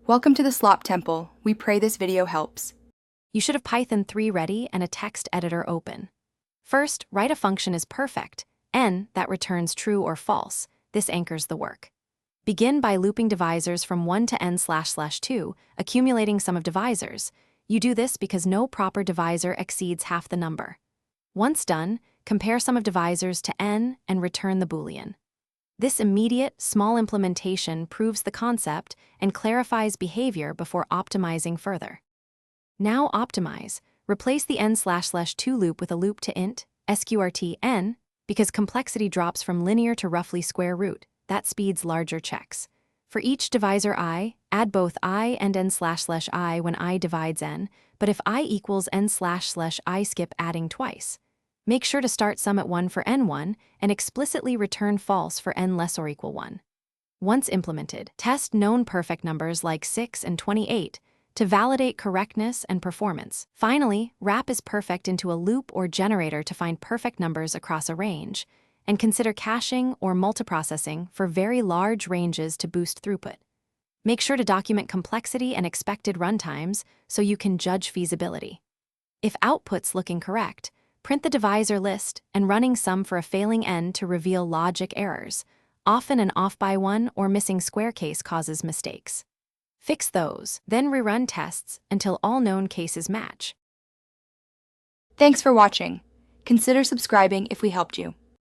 Welcome to the Slop Temple. We pray this video helps. You should have Python 3 ready and a text editor open. First, write a function as perfect, n, that returns true or false. This anchors the work. Begin by looping divisors from 1 to n//2, accumulating sum of divisors. You do this because no proper divisor exceeds half the number. Once done, compare sum of divisors to n and return the Boolean. This immediate, small implementation proves the concept and clarifies behavior before optimizing further. Now optimize. Replace the n//2 loop with a loop to int, sqrt n, because complexity drops from linear to roughly square root. That speeds larger checks. For each divisor I, add both I and n//I when I divides n, but if I equals n//I, skip adding twice. Make sure to start sum at 1 for n1 and explicitly return false for n less or equal 1. Once implemented, test known perfect numbers like 6 and 28 to validate correctness and performance. Finally, wrap is perfect into a loop or generator to find perfect numbers across a range, and consider caching or multiprocessing for very large ranges to boost throughput. Make sure to document complexity and expected runtimes so you can judge feasibility. If output's looking correct, print the divisor list and running sum for a failing n to reveal logic errors. Often an off by 1 or missing square case causes mistakes. Fix those, then rerun tests until all known cases match. Thanks for watching. Consider subscribing if we helped you.